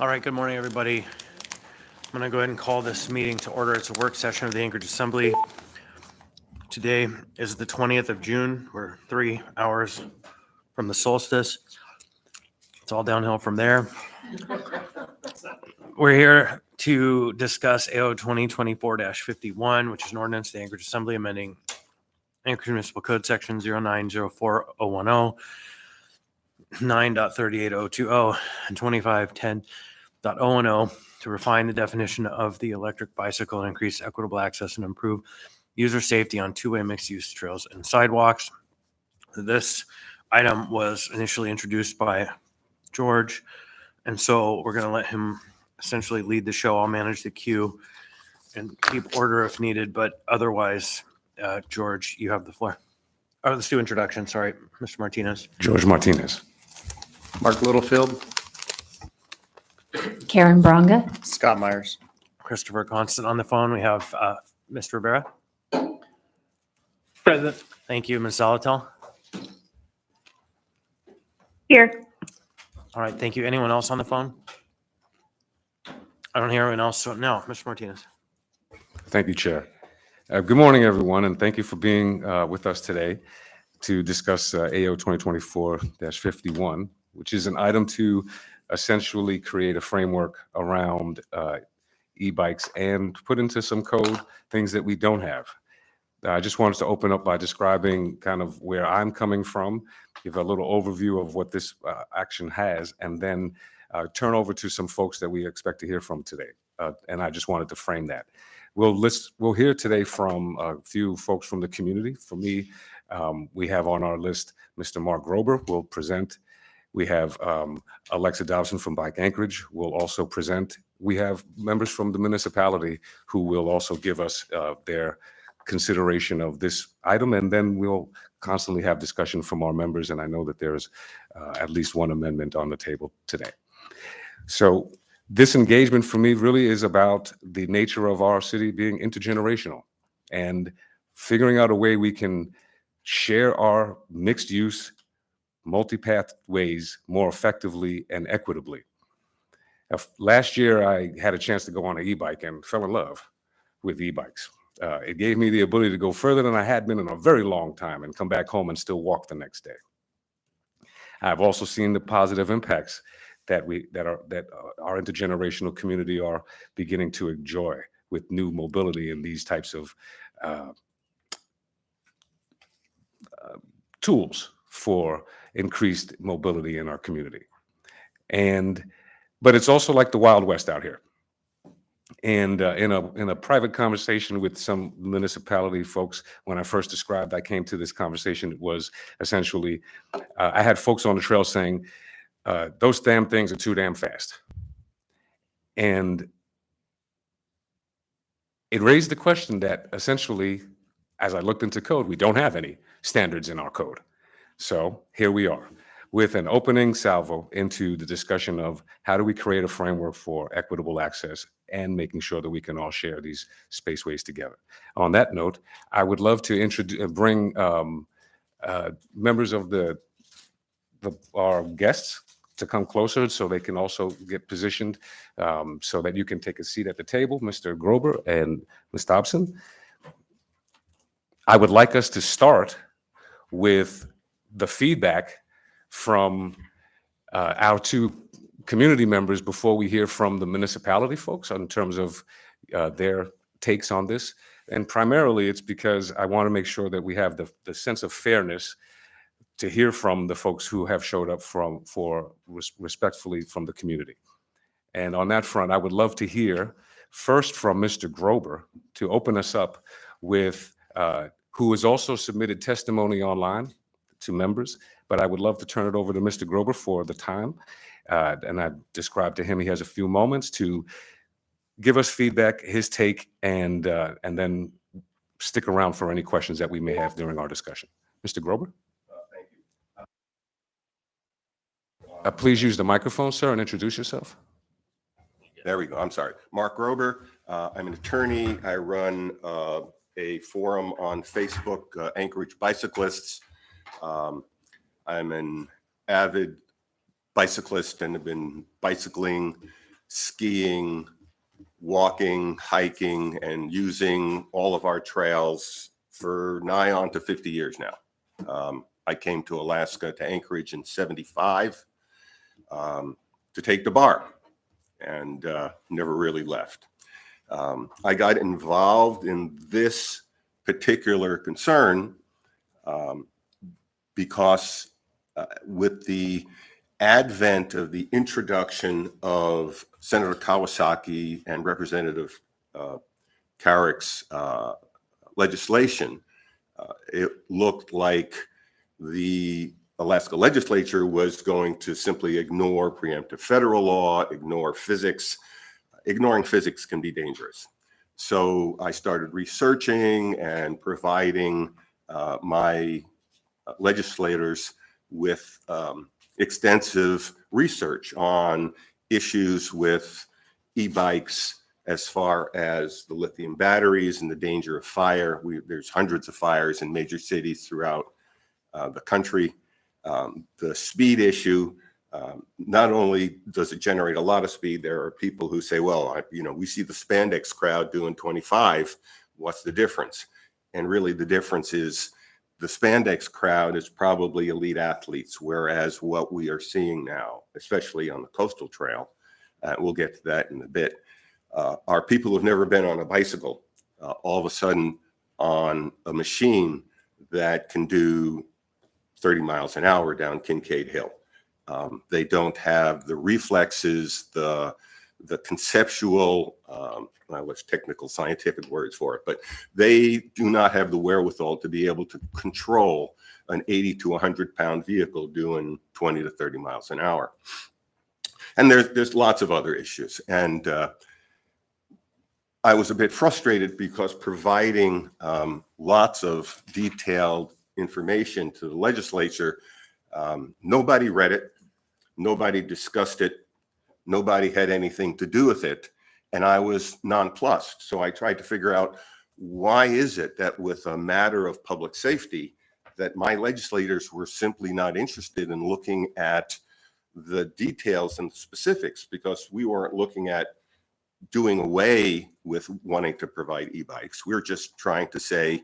All right, good morning, everybody. I'm going to go ahead and call this meeting to order. It's a work session of the Anchorage Assembly. Today is the 20th of June. We're 3 hours from the solstice. It's all downhill from there. We're here to discuss AO 2024-51, which is an ordinance of the Anchorage Assembly amending Anchorage Municipal Code Section 0904010, 9.38020, and 2510.010 to refine the definition of the electric bicycle and increase equitable access and improve user safety on two-way mixed-use trails and sidewalks. This item was initially introduced by George, and so we're going to let him essentially lead the show. I'll manage the queue and keep order if needed, but otherwise, George, you have the floor. Oh, let's do introduction. Sorry, Mr. Martinez. George Martinez. Mark Littlefield. Karen Bronga. Scott Myers. Christopher Constant on the phone. We have Mr. Rivera. Present. Thank you. Ms. Zalatel. Here. All right. Thank you. Anyone else on the phone? I don't hear anyone else. So no, Mr. Martinez. Thank you, Chair. Good morning, everyone, and thank you for being with us today to discuss AO 2024-51, which is an item to essentially create a framework around e-bikes and put into some code things that we don't have. I just wanted to open up by describing kind of where I'm coming from, give a little overview of what this action has, and then turn over to some folks that we expect to hear from today. And I just wanted to frame that. We'll hear today from a few folks from the community. For me, we have on our list Mr. Mark Grober will present. We have Alexa Dobson from Bike Anchorage will also present. We have members from the municipality who will also give us their consideration of this item, and then we'll constantly have discussion from our members, and I know that there's at least one amendment on the table today. So this engagement for me really is about the nature of our city being intergenerational and figuring out a way we can share our mixed use multi-path ways more effectively and equitably. Last year, I had a chance to go on an e-bike and fell in love with e-bikes. It gave me the ability to go further than I had been in a very long time and come back home and still walk the next day. I've also seen the positive impacts that our intergenerational community are beginning to enjoy with new mobility and these types of tools for increased mobility in our community. But it's also like the Wild West out here. And in a private conversation with some municipality folks, when I first described I came to this conversation, it was essentially, I had folks on the trail saying, those damn things are too damn fast. And it raised the question that essentially, as I looked into code, we don't have any standards in our code. So here we are with an opening salvo into the discussion of how do we create a framework for equitable access and making sure that we can all share these spaceways together. On that note, I would love to bring members of our guests to come closer so they can also get positioned so that you can take a seat at the table, Mr. Grober and Ms. Dobson. I would like us to start with the feedback from our two community members before we hear from the municipality folks in terms of their takes on this. And primarily it's because I want to make sure that we have the sense of fairness to hear from the folks who have showed up respectfully from the community. And on that front, I would love to hear first from Mr. Grober to open us up with who has also submitted testimony online to members, but I would love to turn it over to Mr. Grober for the time. And I described to him, he has a few moments to give us feedback, his take, and then stick around for any questions that we may have during our discussion. Mr. Grober? Thank you. Please use the microphone, sir, and introduce yourself. There we go. I'm sorry. Mark Grober. I'm an attorney. I run a forum on Facebook, Anchorage Bicyclists. I'm an avid bicyclist and have been bicycling skiing, walking, hiking, and using all of our trails for nigh on to 50 years now. I came to Alaska, to Anchorage in '75 to take the bar, and never really left. I got involved in this particular concern because with the advent of the introduction of Senator Kawasaki and Representative Carrick's legislation, it looked like the Alaska legislature was going to simply ignore preemptive federal law, ignore physics. Ignoring physics can be dangerous. So I started researching and providing my legislators with extensive research on issues with e-bikes as far as the lithium batteries and the danger of fire. There's hundreds of fires in major cities throughout the country. The speed issue, not only does it generate a lot of speed, there are people who say, well, we see the spandex crowd doing 25. What's the difference? And really the difference is the spandex crowd is probably elite athletes, whereas what we are seeing now, especially on the coastal trail, we'll get to that in a bit, are people who've never been on a bicycle all of a sudden on a machine that can do 30 miles an hour down Kincaid Hill. They don't have the reflexes, the conceptual, what's technical scientific words for it, but they do not have the wherewithal to be able to control an 80 to 100 pound vehicle doing 20 to 30 miles an hour. And there's lots of other issues. And I was a bit frustrated because providing lots of detailed information to the legislature, nobody read it, nobody discussed it, nobody had anything to do with it, and I was nonplussed. So I tried to figure out, why is it that with a matter of public safety that my legislators were simply not interested in looking at the details and the specifics, because we weren't looking at doing away with wanting to provide e-bikes. We're just trying to say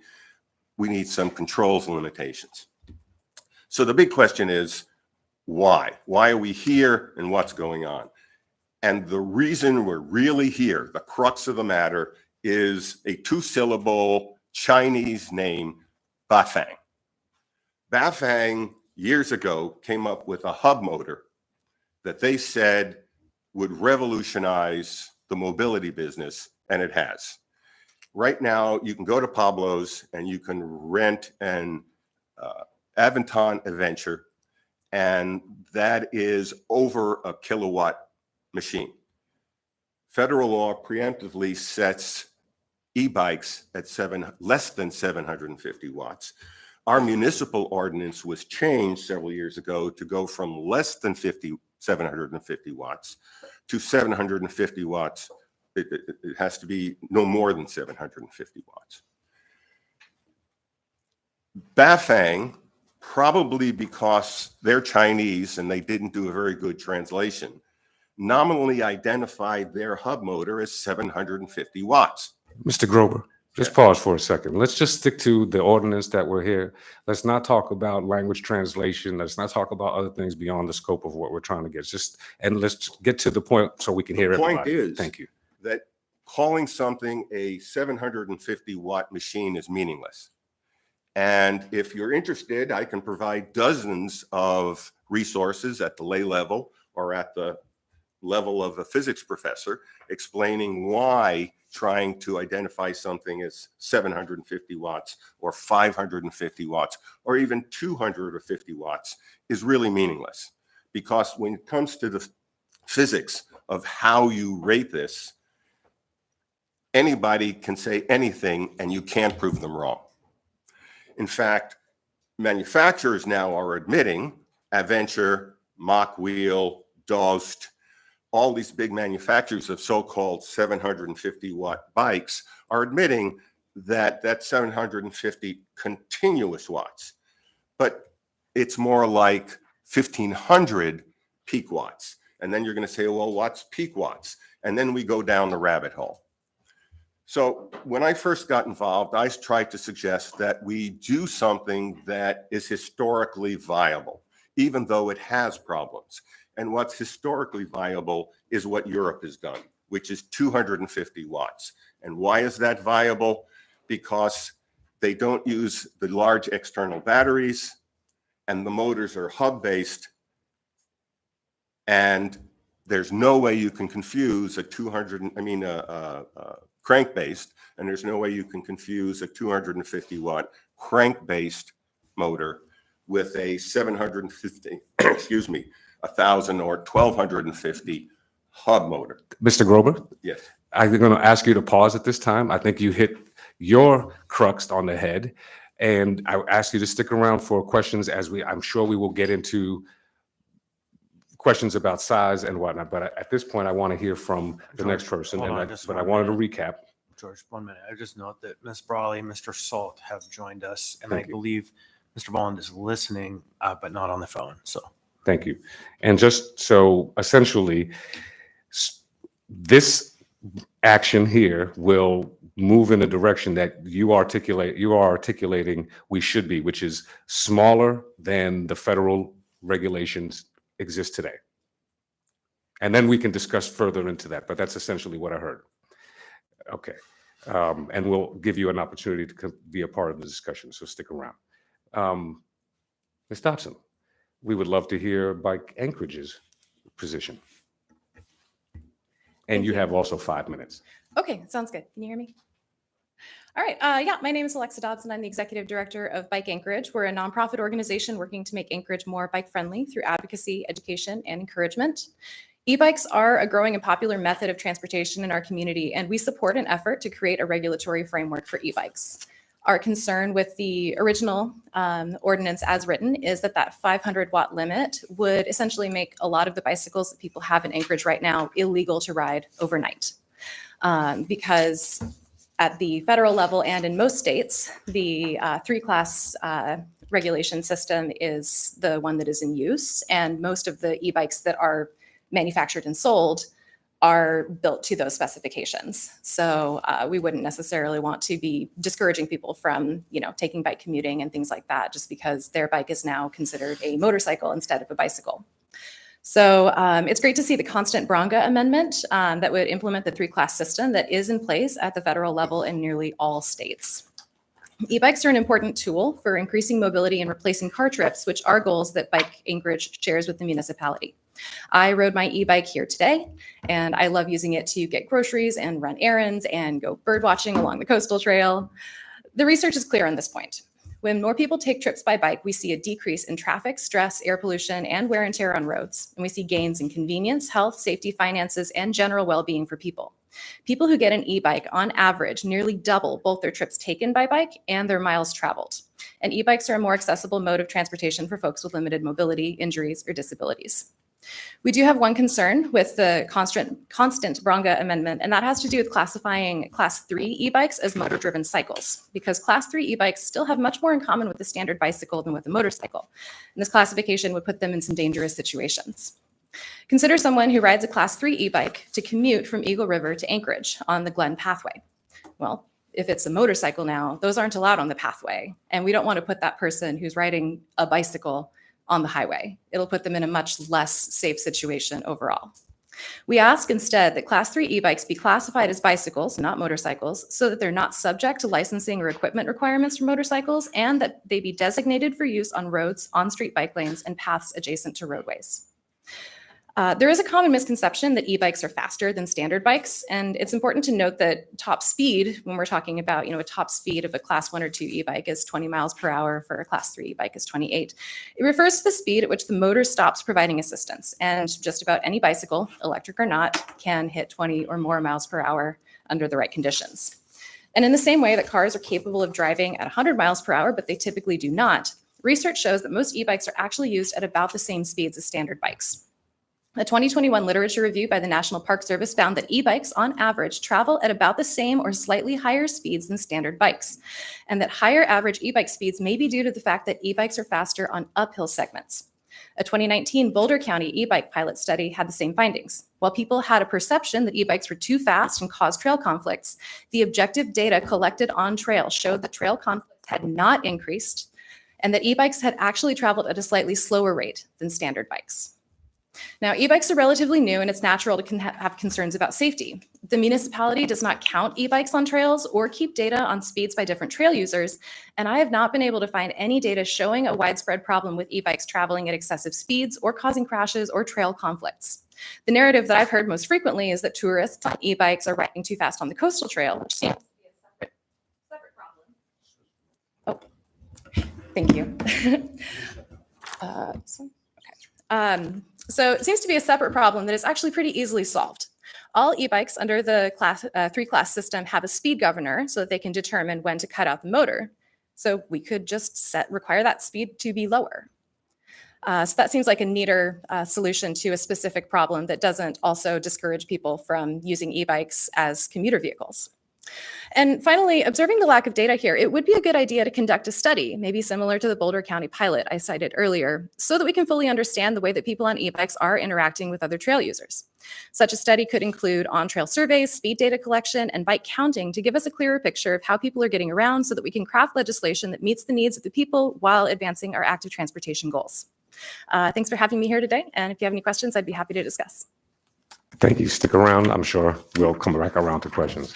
we need some controls and limitations. So the big question is, why? Why are we here and what's going on? And the reason we're really here, the crux of the matter, is a two-syllable Chinese name, Bafang. Bafang, years ago, came up with a hub motor that they said would revolutionize the mobility business, and it has. Right now, you can go to Pablo's and you can rent an Aventon Adventure, and that is over a kilowatt machine. Federal law preemptively sets e-bikes at less than 750 watts. Our municipal ordinance was changed several years ago to go from less than 750 watts to 750 watts. It has to be no more than 750 watts. Bafang, probably because they're Chinese and they didn't do a very good translation, nominally identified their hub motor as 750 watts. Mr. Grober, just pause for a second. Let's just stick to the ordinance that we're here. Let's not talk about language translation. Let's not talk about other things beyond the scope of what we're trying to get. And let's get to the point so we can hear everybody. The point is, thank you, that calling something a 750 watt machine is meaningless. And if you're interested, I can provide dozens of resources at the lay level or at the level of a physics professor explaining why trying to identify something as 750 watts or 550 watts or even 250 watts is really meaningless. Because when it comes to the physics of how you rate this, anybody can say anything and you can't prove them wrong. In fact, manufacturers now are admitting, Adventure, Mach Wheel, Dost, all these big manufacturers of so-called 750 watt bikes are admitting that that's 750 continuous watts, but it's more like 1,500 peak watts. And then you're going to say, well, what's peak watts? And then we go down the rabbit hole. So when I first got involved, I tried to suggest that we do something that is historically viable, even though it has problems. And what's historically viable is what Europe has done, which is 250 watts. And why is that viable? Because they don't use the large external batteries, and the motors are hub-based, and there's no way you can confuse a crank-based, and there's no way you can confuse a 250 watt crank-based motor with a 750, excuse me, 1,000 or 1,250 hub motor. Mr. Grober, Yes. I'm going to ask you to pause at this time. I think you hit your crux on the head, and I ask you to stick around for questions I'm sure we will get into questions about size and whatnot. But at this point, I want to hear from the George, next person. hold And on, just but I one wanted to minute. recap. George, 1 minute. I just note that Ms. Brawley and Mr. Salt have joined us, and Thank I you. believe Mr. Bolland is listening, but not on the phone. So Thank you. And just so essentially, this action here will move in the direction that you are articulating we should be, which is smaller than the federal regulations exist today. And then we can discuss further into that, but that's essentially what I heard. Okay. And we'll give you an opportunity to be a part of the discussion, so stick around. Ms. Dobson, we would love to hear Bike Anchorage's position. And Thank you you. have also 5 minutes. Okay, sounds good. Can you hear me? All right. Yeah, my name is Alexa Dobson. I'm the executive director of Bike Anchorage. We're a nonprofit organization working to make Anchorage more bike friendly through advocacy, education, and encouragement. E-bikes are a growing and popular method of transportation in our community, and we support an effort to create a regulatory framework for e-bikes. Our concern with the original ordinance as written is that 500 watt limit would essentially make a lot of the bicycles that people have in Anchorage right now illegal to ride overnight. Because at the federal level and in most states, the 3-class regulation system is the one that is in use, and most of the e-bikes that are manufactured and sold are built to those specifications. So we wouldn't necessarily want to be discouraging people from, taking bike commuting and things like that, just because their bike is now considered a motorcycle instead of a bicycle. So it's great to see the constant Bronga amendment that would implement the 3-class system that is in place at the federal level in nearly all states. E-bikes are an important tool for increasing mobility and replacing car trips, which are goals that Bike Anchorage shares with the municipality. I rode my e-bike here today, and I love using it to get groceries and run errands and go bird watching along the coastal trail. The research is clear on this point. When more people take trips by bike, we see a decrease in traffic, stress, air pollution, and wear and tear on roads. And we see gains in convenience, health, safety, finances, and general well-being for people. People who get an e-bike on average nearly double both their trips taken by bike and their miles traveled. And e-bikes are a more accessible mode of transportation for folks with limited mobility, injuries, or disabilities. We do have one concern with the constant Bronga amendment, and that has to do with classifying Class 3 e-bikes as motor-driven cycles, because Class 3 e-bikes still have much more in common with the standard bicycle than with a motorcycle. And this classification would put them in some dangerous situations. Consider someone who rides a Class 3 e-bike to commute from Eagle River to Anchorage on the Glen Pathway. Well, if it's a motorcycle now, those aren't allowed on the pathway, and we don't want to put that person who's riding a bicycle on the highway. It'll put them in a much less safe situation overall. We ask instead that Class 3 e-bikes be classified as bicycles, not motorcycles, so that they're not subject to licensing or equipment requirements for motorcycles, and that they be designated for use on roads, on-street bike lanes, and paths adjacent to roadways. There is a common misconception that e-bikes are faster than standard bikes, and it's important to note that top speed, when we're talking about a top speed of a Class 1 or 2 e-bike is 20 miles per hour, for a Class 3 e-bike is 28. It refers to the speed at which the motor stops providing assistance, and just about any bicycle, electric or not, can hit 20 or more miles per hour under the right conditions. And in the same way that cars are capable of driving at 100 miles per hour, but they typically do not, research shows that most e-bikes are actually used at about the same speeds as standard bikes. A 2021 literature review by the National Park Service found that e-bikes on average travel at about the same or slightly higher speeds than standard bikes, and that higher average e-bike speeds may be due to the fact that e-bikes are faster on uphill segments. A 2019 Boulder County e-bike pilot study had the same findings. While people had a perception that e-bikes were too fast and caused trail conflicts, the objective data collected on trail showed that trail conflicts had not increased and that e-bikes had actually traveled at a slightly slower rate than standard bikes. Now, e-bikes are relatively new, and it's natural to have concerns about safety. The municipality does not count e-bikes on trails or keep data on speeds by different trail users, and I have not been able to find any data showing a widespread problem with e-bikes traveling at excessive speeds or causing crashes or trail conflicts. The narrative that I've heard most frequently is that tourists on e-bikes are riding too fast on the coastal trail, which seems to be a separate problem. Oh, thank you. So it seems to be a separate problem that is actually pretty easily solved. All e-bikes under the three-class system have a speed governor so that they can determine when to cut out the motor. So we could just require that speed to be lower. So that seems like a neater solution to a specific problem that doesn't also discourage people from using e-bikes as commuter vehicles. And finally, observing the lack of data here, it would be a good idea to conduct a study, maybe similar to the Boulder County pilot I cited earlier, so that we can fully understand the way that people on e-bikes are interacting with other trail users. Such a study could include on-trail surveys, speed data collection, and bike counting to give us a clearer picture of how people are getting around so that we can craft legislation that meets the needs of the people while advancing our active transportation goals. Thanks for having me here today, and if you have any questions, I'd be happy to discuss. Thank you. Stick around. I'm sure we'll come back around to questions.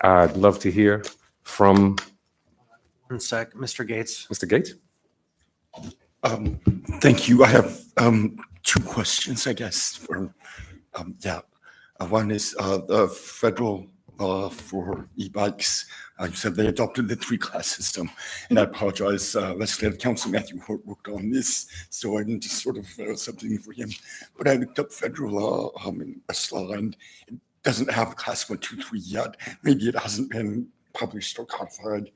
I'd love to hear from 1 sec, Mr. Gates. Mr. Gates. Thank you. I have two questions, I guess. One is the federal law for e-bikes. You said they adopted the three-class system, and I apologize. Legislative Counsel Matthew Hort worked on this, so I need to sort of something for him. But I looked up federal law in Westlaw, and it doesn't have class 1, 2, 3 yet. Maybe it hasn't been published or codified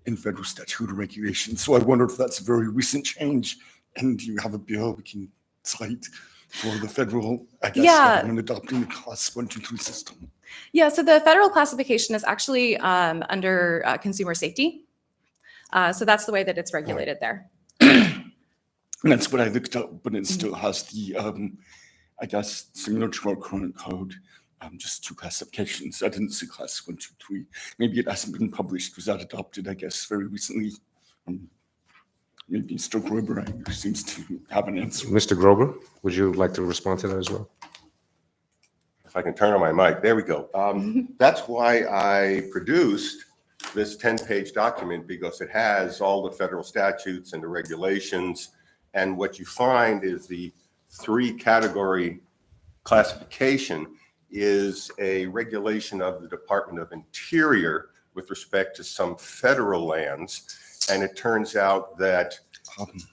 in federal statute or regulation. So I wonder if that's a very recent change, and do you have a bill we can cite for the federal, I guess, government adopting the class 1, 2, 3 system? Yeah, so the federal classification is actually under consumer safety. So that's the way that it's regulated there. And that's what I looked up, but it still has the, I guess, similar to our current code, just two classifications. I didn't see class 1, 2, 3. Maybe it hasn't been published. Was that adopted, I guess, very recently? Maybe Mr. Grober seems to have an answer. Mr. Grober, would you like to respond to that as well? If I can turn on my mic, there we go. That's why I produced this 10-page document, because it has all the federal statutes and the regulations. And what you find is the 3-category classification is a regulation of the Department of Interior with respect to some federal lands. And it turns out that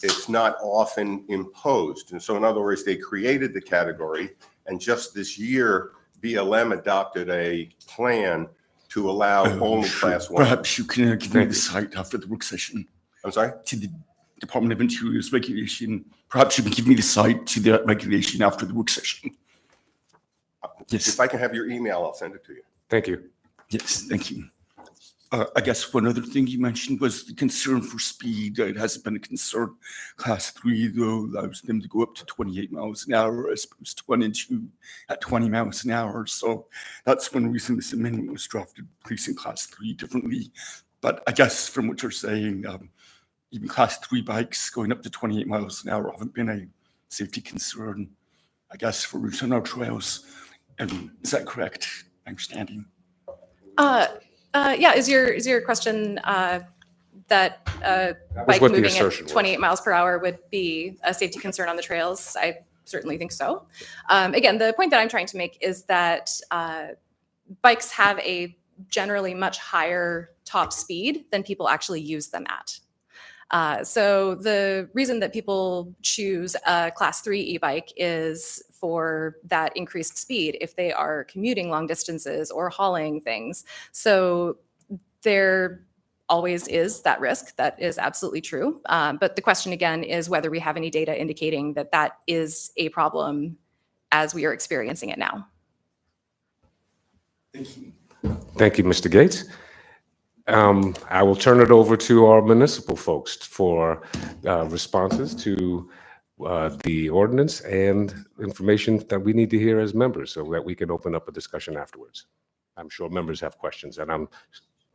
it's not often imposed. And so in other words, they created the category, and just this year, BLM adopted a plan to allow only class 1. Perhaps you can give me the site after the work session. I'm sorry? To the Department of Interior's regulation. Perhaps you can give me the site to the regulation after the work session. Yes. If I can have your email, I'll send it to you. Thank you. Yes, thank you. I guess one other thing you mentioned was the concern for speed. It hasn't been a concern. Class 3, though, allows them to go up to 28 miles an hour as opposed to 1 and 2 at 20 miles an hour. So that's one reason this amendment was drafted, placing class 3 differently. But I guess from what you're saying, even class 3 bikes going up to 28 miles an hour haven't been a safety concern, I guess, for routes on our trails. Is that correct? Understanding? Yeah, is your question that bike what the moving at assertion was. 28 miles per hour would be a safety concern on the trails? I certainly think so. Again, the point that I'm trying to make is that bikes have a generally much higher top speed than people actually use them at. So the reason that people choose a class 3 e-bike is for that increased speed if they are commuting long distances or hauling things. So there always is that risk. That is absolutely true. But the question again is whether we have any data indicating that that is a problem as we are experiencing it now. Thank you. Thank you, Mr. Gates. I will turn it over to our municipal folks for responses to the ordinance and information that we need to hear as members so that we can open up a discussion afterwards. I'm sure members have questions, and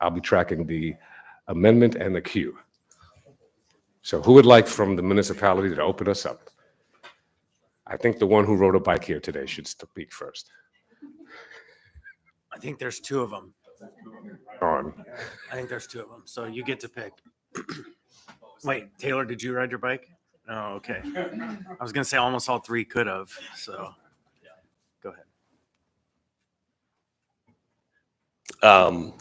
I'll be tracking the amendment and the queue. So who would like from the municipality to open us up? I think the one who rode a bike here today should speak first. I think there's two of them. On. I think there's two of them. So you get to pick. Wait, Taylor, did you ride your bike? Oh, okay. I was going to say almost all three could have. So go ahead.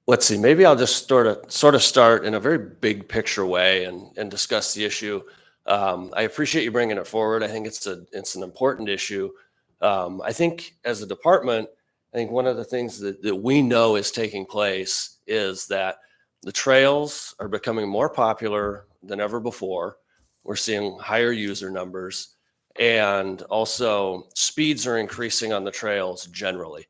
Let's see, maybe I'll just sort of start in a very big picture way and discuss the issue. I appreciate you bringing it forward. I think it's an important issue. I think as a department, I think one of the things that we know is taking place is that the trails are becoming more popular than ever before. We're seeing higher user numbers, and also speeds are increasing on the trails generally.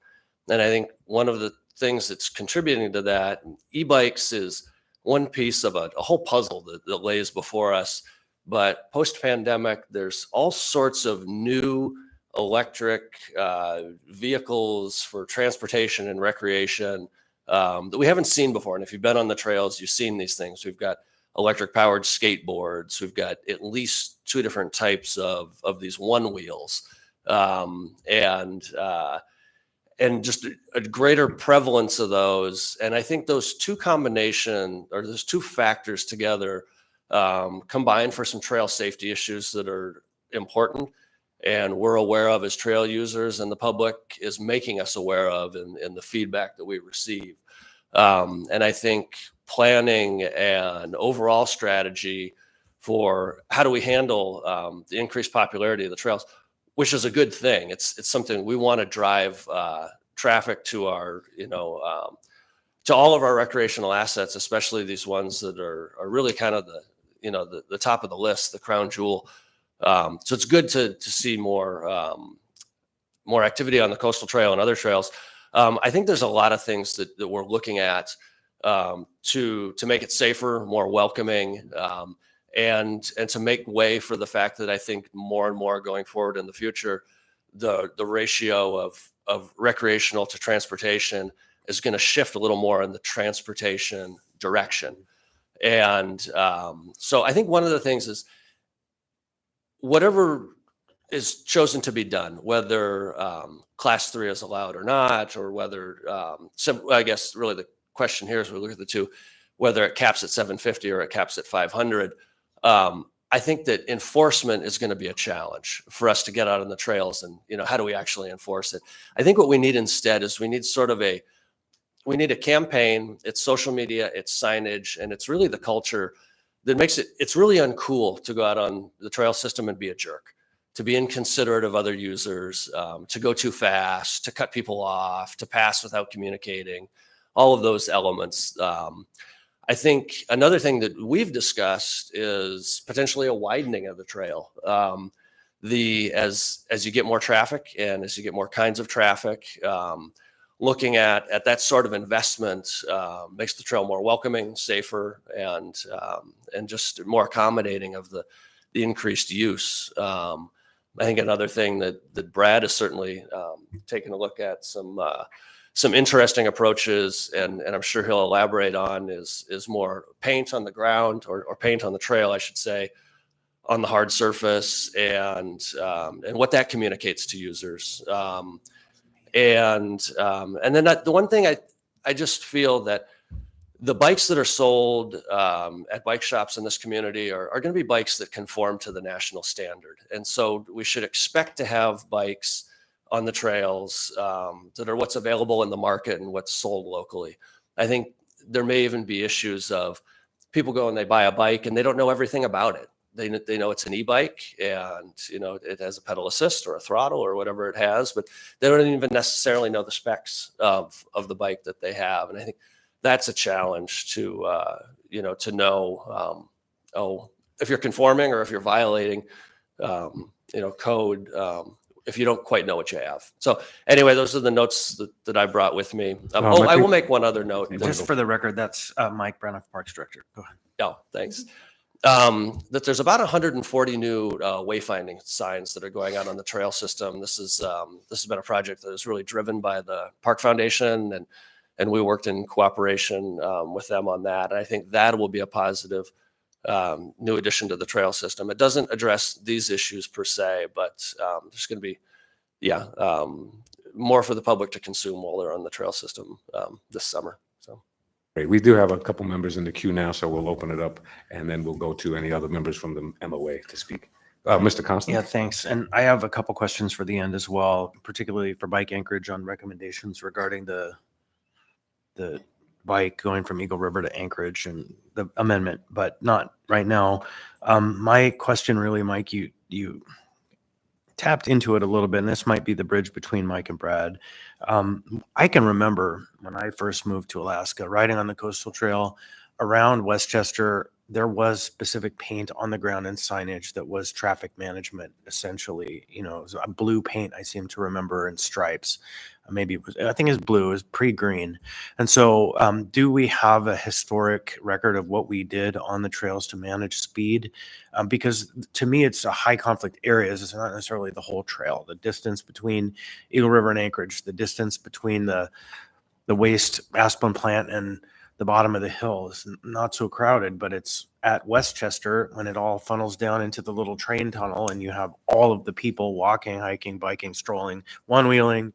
And I think one of the things that's contributing to that, e-bikes is one piece of a whole puzzle that lays before us. But post-pandemic, there's all sorts of new electric vehicles for transportation and recreation that we haven't seen before. And if you've been on the trails, you've seen these things. We've got electric powered skateboards. We've got at least two different types of these one wheels. And just a greater prevalence of those. And I think those two factors together combine for some trail safety issues that are important and we're aware of as trail users, and the public is making us aware of in the feedback that we receive. And I think planning an overall strategy for how do we handle the increased popularity of the trails, which is a good thing. It's something we want to drive traffic to our, to all of our recreational assets, especially these ones that are really kind of the top of the list, the crown jewel. So it's good to see more activity on the coastal trail and other trails. I think there's a lot of things that we're looking at to make it safer, more welcoming, and to make way for the fact that I think more and more going forward in the future, the ratio of recreational to transportation is going to shift a little more in the transportation direction. And so I think one of the things is whatever is chosen to be done, whether class 3 is allowed or not, or whether, I guess really the question here is we look at the two, whether it caps at 750 or it caps at 500. I think that enforcement is going to be a challenge for us to get out on the trails and, how do we actually enforce it? I think what we need instead is we need a campaign. It's social media, it's signage, and it's really the culture that makes it's really uncool to go out on the trail system and be a jerk, to be inconsiderate of other users, to go too fast, to cut people off, to pass without communicating, all of those elements. I think another thing that we've discussed is potentially a widening of the trail. As you get more traffic and as you get more kinds of traffic, looking at that sort of investment makes the trail more welcoming, safer, and just more accommodating of the increased use. I think another thing that Brad has certainly taken a look at some interesting approaches, and I'm sure he'll elaborate on is more paint on the ground or paint on the trail, I should say, on the hard surface, and what that communicates to users. And then the one thing I just feel that the bikes that are sold at bike shops in this community are going to be bikes that conform to the national standard. And so we should expect to have bikes on the trails that are what's available in the market and what's sold locally. I think there may even be issues of people go and they buy a bike and they don't know everything about it. They know it's an e-bike and it has a pedal assist or a throttle or whatever it has, but they don't even necessarily know the specs of the bike that they have. And I think that's a challenge to know if you're conforming or if you're violating code if you don't quite know what you have. So anyway, those are the notes that I brought with me. I will make one other note. Just for the record, that's Mike Brown, Parks Director. Go ahead. Oh, thanks. That there's about 140 new wayfinding signs that are going out on the trail system. This has been a project that is really driven by the Park Foundation, and we worked in cooperation with them on that. And I think that will be a positive new addition to the trail system. It doesn't address these issues per se, but there's going to be, more for the public to consume while they're on the trail system this summer. So. Great. We do have a couple members in the queue now, so we'll open it up and then we'll go to any other members from the MOA to speak. Mr. Constant? Yeah, thanks. And I have a couple questions for the end as well, particularly for Bike Anchorage on recommendations regarding the bike going from Eagle River to Anchorage and the amendment, but not right now. My question really, Mike, you tapped into it a little bit, and this might be the bridge between Mike and Brad. I can remember when I first moved to Alaska, riding on the coastal trail around Westchester, there was specific paint on the ground and signage that was traffic management, essentially. You know, it was a blue paint, I seem to remember, and stripes. Maybe it was, I think it's blue, it was pre-green. And so do we have a historic record of what we did on the trails to manage speed? Because to me, it's a high conflict areas. It's not necessarily the whole trail. The distance between Eagle River and Anchorage, the distance between the waste Aspen plant and the bottom of the hill is not so crowded, but it's at Westchester when it all funnels down into the little train tunnel and you have all of the people walking, hiking, biking, strolling, one-wheeling.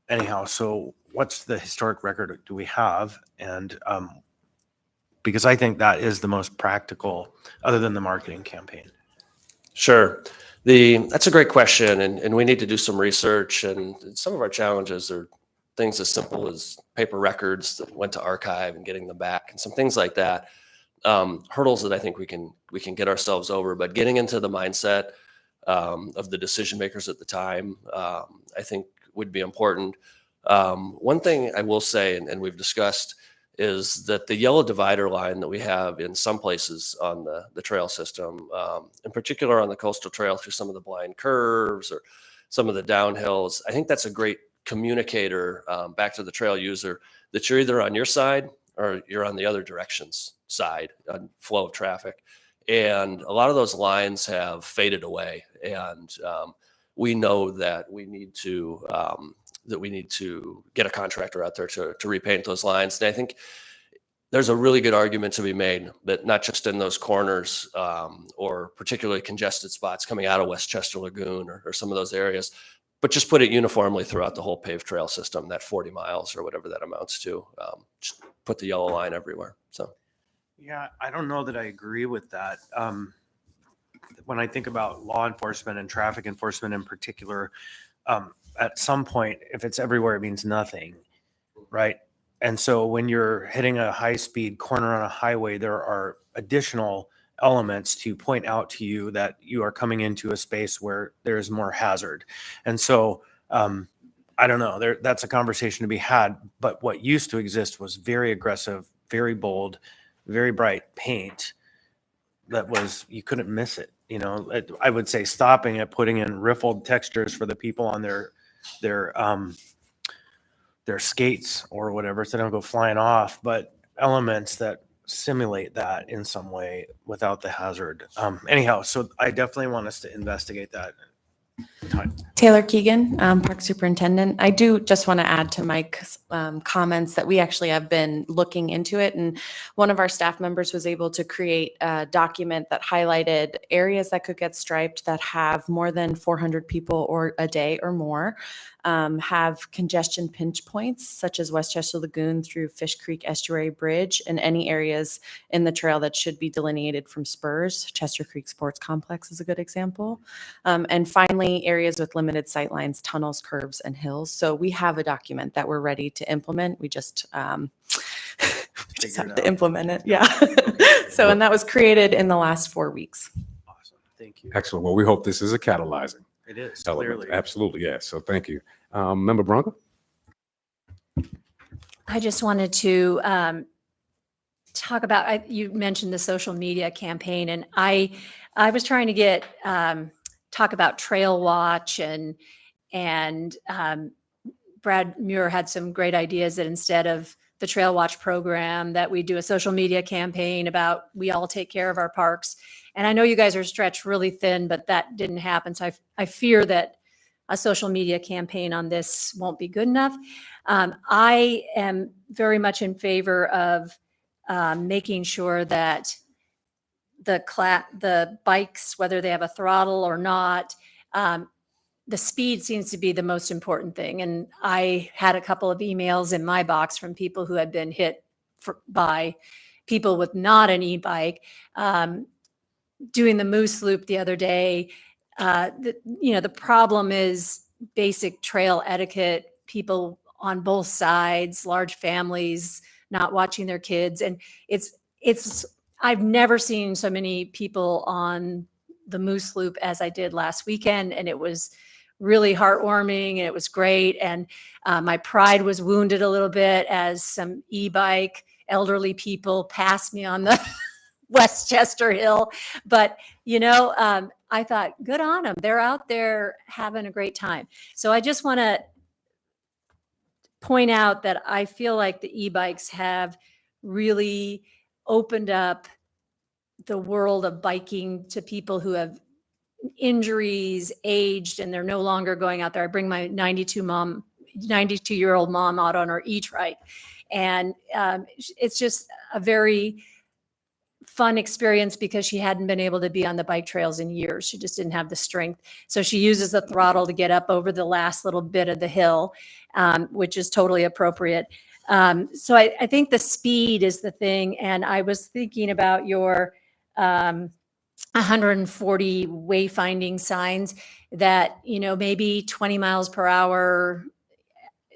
Anyhow, so what's the historic record do we have? And because I think that is the most practical other than the marketing campaign. Sure. That's a great question. And we need to do some research, and some of our challenges are things as simple as paper records that went to archive and getting them back and some things like that. Hurdles that I think we can get ourselves over, but getting into the mindset of the decision makers at the time, I think would be important. One thing I will say, and we've discussed, is that the yellow divider line that we have in some places on the trail system, in particular on the coastal trail through some of the blind curves or some of the downhills, I think that's a great communicator back to the trail user that you're either on your side or you're on the other direction's side on flow of traffic. And a lot of those lines have faded away. And we know that we need to get a contractor out there to repaint those lines. And I think there's a really good argument to be made that not just in those corners or particularly congested spots coming out of Westchester Lagoon or some of those areas, but just put it uniformly throughout the whole paved trail system, that 40 miles or whatever that amounts to. Just put the yellow line everywhere. So, yeah, I don't know that I agree with that. When I think about law enforcement and traffic enforcement in particular, at some point, if it's everywhere, it means nothing, right? And so when you're hitting a high-speed corner on a highway, there are additional elements to point out to you that you are coming into a space where there is more hazard. And so I don't know, that's a conversation to be had. But what used to exist was very aggressive, very bold, very bright paint that was, you couldn't miss it. You know, I would say stopping it, putting in riffled textures for the people on their skates or whatever, so they don't go flying off, but elements that simulate that in some way without the hazard. Anyhow, so I definitely want us to investigate that. Taylor Keegan, Park Superintendent. I do just want to add to Mike's comments that we actually have been looking into it, and one of our staff members was able to create a document that highlighted areas that could get striped that have more than 400 people or a day or more, have congestion pinch points such as Westchester Lagoon through Fish Creek Estuary Bridge, and any areas in the trail that should be delineated from spurs. Chester Creek Sports Complex is a good example. And finally, areas with limited sight lines, tunnels, curves, and hills. So we have a document that we're ready to implement. We just have to implement it. Yeah. So, and that was created in the last 4 weeks. Awesome. Thank you. Excellent. Well, we hope this is a catalyzing It is, element. clearly. Absolutely, yes. So thank you. Member Bronco? I just wanted to talk about, you mentioned the social media campaign, and I was trying to get talk about Trail Watch, and Brad Muir had some great ideas that instead of the Trail Watch program, that we do a social media campaign about we all take care of our parks. And I know you guys are stretched really thin, but that didn't happen. So I fear that a social media campaign on this won't be good enough. I am very much in favor of making sure that the bikes, whether they have a throttle or not, the speed seems to be the most important thing. And I had a couple of emails in my box from people who had been hit by people with not an e-bike. Doing the Moose Loop the other day, the problem is basic trail etiquette, people on both sides, large families not watching their kids. And I've never seen so many people on the Moose Loop as I did last weekend. And it was really heartwarming and it was great. And my pride was wounded a little bit as some e-bike elderly people passed me on the Westchester Hill. But, I thought, good on them. They're out there having a great time. So I just want to point out that I feel like the e-bikes have really opened up the world of biking to people who have injuries, aged, and they're no longer going out there. I bring my 92-year-old mom out on her e-trike. And it's just a very fun experience because she hadn't been able to be on the bike trails in years. She just didn't have the strength. So she uses the throttle to get up over the last little bit of the hill, which is totally appropriate. So I think the speed is the thing. And I was thinking about your 140 wayfinding signs that, maybe 20 miles per hour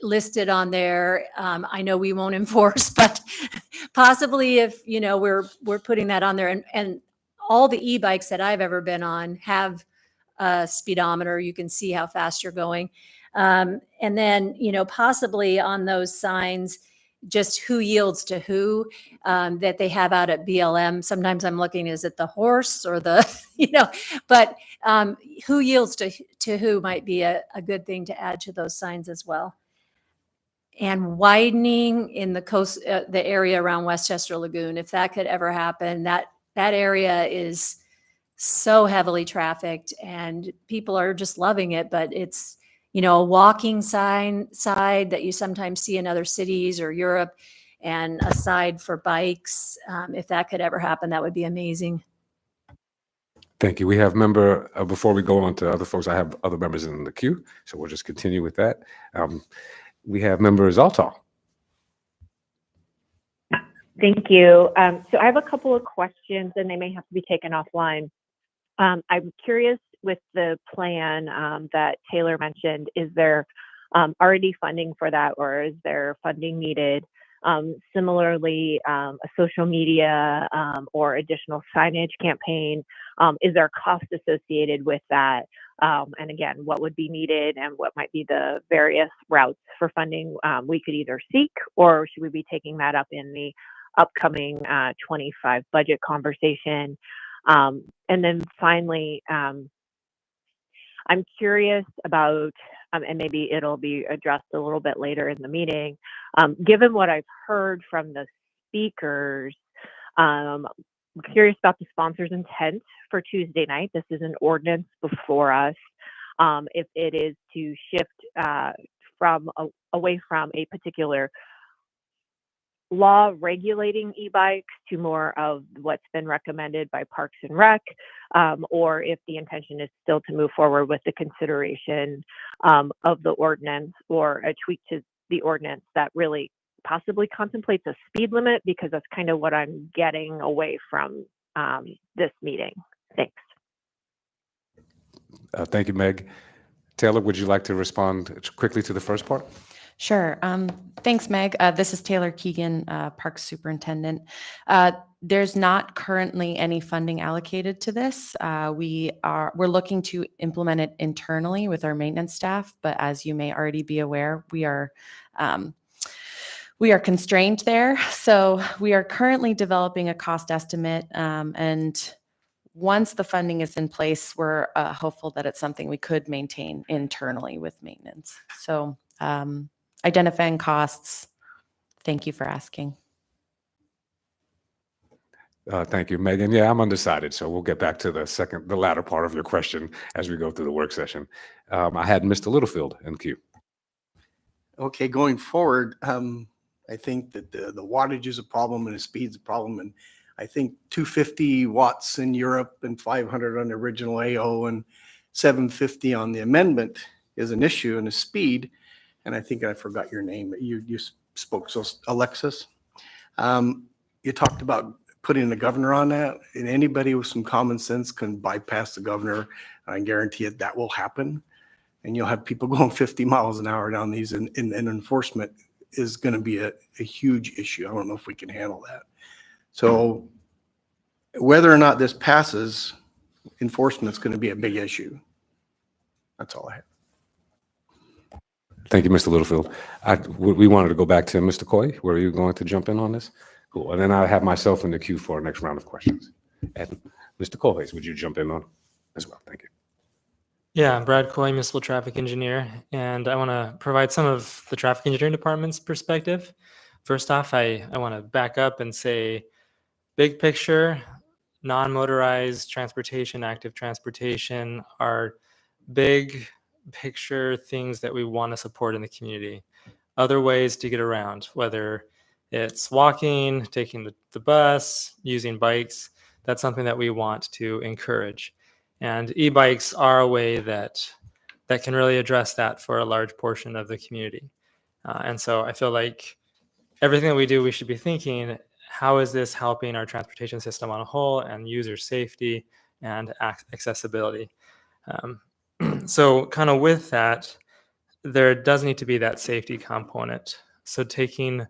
listed on there. I know we won't enforce, but possibly if, we're putting that on there, and all the e-bikes that I've ever been on have a speedometer. You can see how fast you're going. And then, possibly on those signs, just who yields to who, that they have out at BLM. Sometimes I'm looking, is it the horse or the, but who yields to who might be a good thing to add to those signs as well. And widening in the coast, the area around Westchester Lagoon, if that could ever happen, that area is so heavily trafficked and people are just loving it. But it's, a walking side that you sometimes see in other cities or Europe, and a side for bikes. If that could ever happen, that would be amazing. Thank you. We have before we go on to other folks, I have other members in the queue, so we'll just continue with that. We have member Zaltal. Thank you. So I have a couple of questions and they may have to be taken offline. I'm curious with the plan that Taylor mentioned, is there already funding for that or is there funding needed? Similarly, a social media or additional signage campaign, is there cost associated with that? And again, what would be needed and what might be the various routes for funding we could either seek, or should we be taking that up in the upcoming 25 budget conversation? And then finally, I'm curious about, and maybe it'll be addressed a little bit later in the meeting, given what I've heard from the speakers, I'm curious about the sponsor's intent for Tuesday night. This is an ordinance before us. If it is to shift away from a particular law regulating e-bikes to more of what's been recommended by Parks and Rec, or if the intention is still to move forward with the consideration of the ordinance or a tweak to the ordinance that really possibly contemplates a speed limit, because that's kind of what I'm getting away from this meeting. Thanks. Thank you, Meg. Taylor, would you like to respond quickly to the first part? Sure. Thanks, Meg. This is Taylor Keegan, Parks Superintendent. There's not currently any funding allocated to this. We're looking to implement it internally with our maintenance staff, but as you may already be aware, we are constrained there. So we are currently developing a cost estimate, and once the funding is in place, we're hopeful that it's something we could maintain internally with maintenance. So identifying costs, Thank you for asking. Thank you, Megan. Yeah, I'm undecided, so we'll get back to the latter part of your question as we go through the work session. I had Mr. Littlefield in queue. Okay, going forward, I think that the wattage is a problem and the speed's a problem. And I think 250 watts in Europe and 500 on the original AO and 750 on the amendment is an issue, and the speed. And I think I forgot your name. You spoke, so Alexis. You talked about putting the governor on that, and anybody with some common sense can bypass the governor. I guarantee it that will happen. And you'll have people going 50 miles an hour down these, and enforcement is going to be a huge issue. I don't know if we can handle that. So whether or not this passes, enforcement is going to be a big issue. That's all I have. Thank you, Mr. Littlefield. We wanted to go back to Mr. Coy. Were you going to jump in on this? Cool. And then I have myself in the queue for our next round of questions. And Mr. Coy, would you jump in on as well? Thank you. Yeah, I'm Brad Coy, Municipal Traffic Engineer, and I want to provide some of the Traffic Engineering Department's perspective. First off, I want to back up and say, big picture, non-motorized transportation, active transportation are big picture things that we want to support in the community. Other ways to get around, whether it's walking, taking the bus, using bikes, that's something that we want to encourage. And e-bikes are a way that can really address that for a large portion of the community. And so I feel like everything that we do, we should be thinking, how is this helping our transportation system on a whole and user safety and accessibility? So kind of with that, there does need to be that safety component. So taking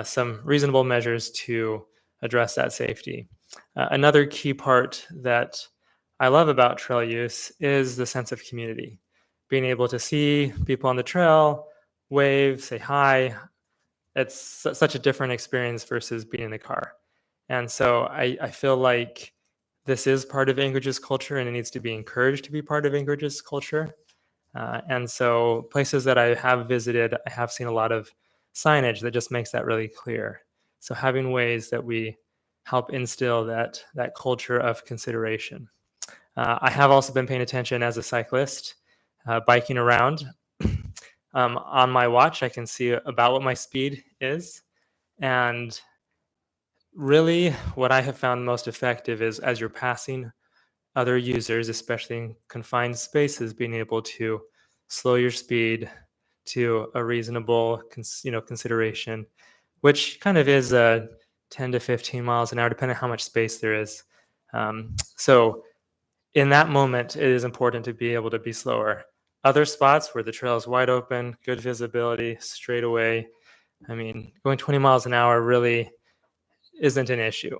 some reasonable measures to address that safety. Another key part that I love about trail use is the sense of community. Being able to see people on the trail, wave, say hi. It's such a different experience versus being in the car. And so I feel like this is part of Anchorage's culture, and it needs to be encouraged to be part of Anchorage's culture. And so places that I have visited, I have seen a lot of signage that just makes that really clear. So having ways that we help instill that culture of consideration. I have also been paying attention as a cyclist, biking around. On my watch, I can see about what my speed is. And really what I have found most effective is as you're passing other users, especially in confined spaces, being able to slow your speed to a reasonable consideration, which kind of is 10 to 15 miles an hour, depending on how much space there is. So in that moment, it is important to be able to be slower. Other spots where the trail is wide open, good visibility, straight away, I mean, going 20 miles an hour really isn't an issue.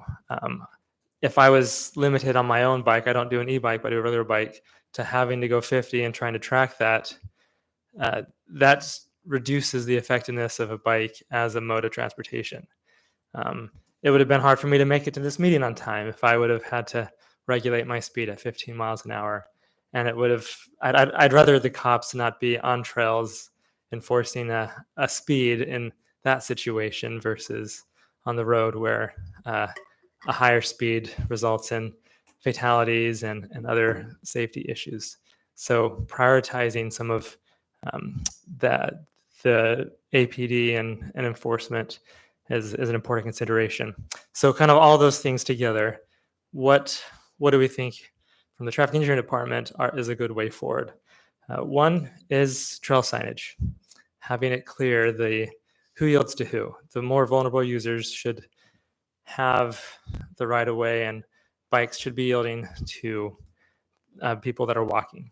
If I was limited on my own bike, I don't do an e-bike, but I do a regular bike, to having to go 50 and trying to track that, that reduces the effectiveness of a bike as a mode of transportation. It would have been hard for me to make it to this meeting on time if I would have had to regulate my speed at 15 miles an hour. And it would have, I'd rather the cops not be on trails enforcing a speed in that situation versus on the road where a higher speed results in fatalities and other safety issues. So prioritizing some of the APD and enforcement is an important consideration. So kind of all those things together, what do we think from the traffic engineering department is a good way forward? One is trail signage, having it clear who yields to who. The more vulnerable users should have the right of way, and bikes should be yielding to people that are walking.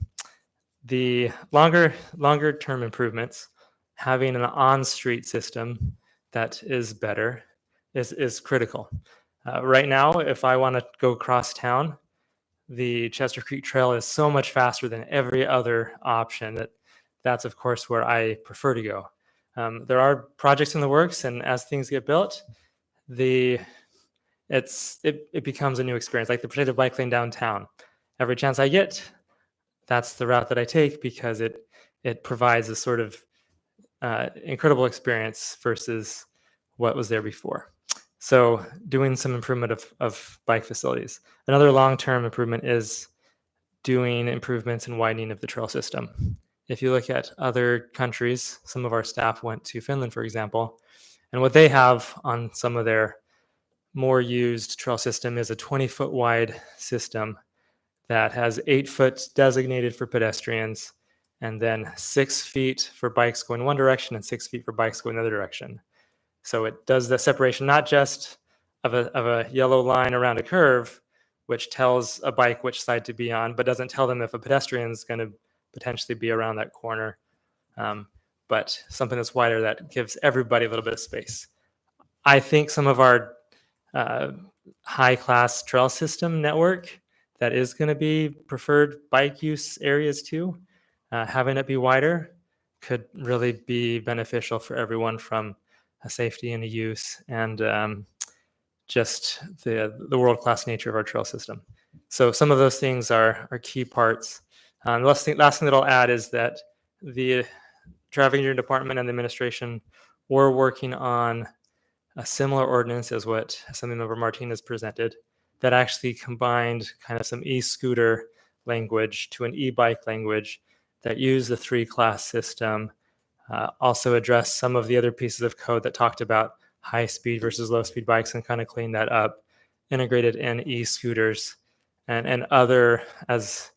The longer term improvements, having an on-street system that is better is critical. Right now, if I want to go across town, the Chester Creek Trail is so much faster than every other option that's of course where I prefer to go. There are projects in the works, and as things get built, it becomes a new experience, like the protected bike lane downtown. Every chance I get, that's the route that I take because it provides a sort of incredible experience versus what was there before. So doing some improvement of bike facilities. Another long-term improvement is doing improvements and widening of the trail system. If you look at other countries, some of our staff went to Finland, for example, and what they have on some of their more used trail system is a 20-foot wide system that has 8 foot designated for pedestrians and then 6 feet for bikes going one direction and 6 feet for bikes going the other direction. So it does the separation not just of a yellow line around a curve, which tells a bike which side to be on, but doesn't tell them if a pedestrian is going to potentially be around that corner. But something that's wider that gives everybody a little bit of space. I think some of our high-class trail system network that is going to be preferred bike use areas too, having it be wider could really be beneficial for everyone from a safety and a use and just the world-class nature of our trail system. So some of those things are key parts. The last thing that I'll add is that the traffic engineering department and the administration were working on a similar ordinance as what Assemblymember Martinez presented that actually combined kind of some e-scooter language to an e-bike language that used the 3-class system, also addressed some of the other pieces of code that talked about high speed versus low speed bikes and kind of cleaned that up, integrated in e-scooters and other, as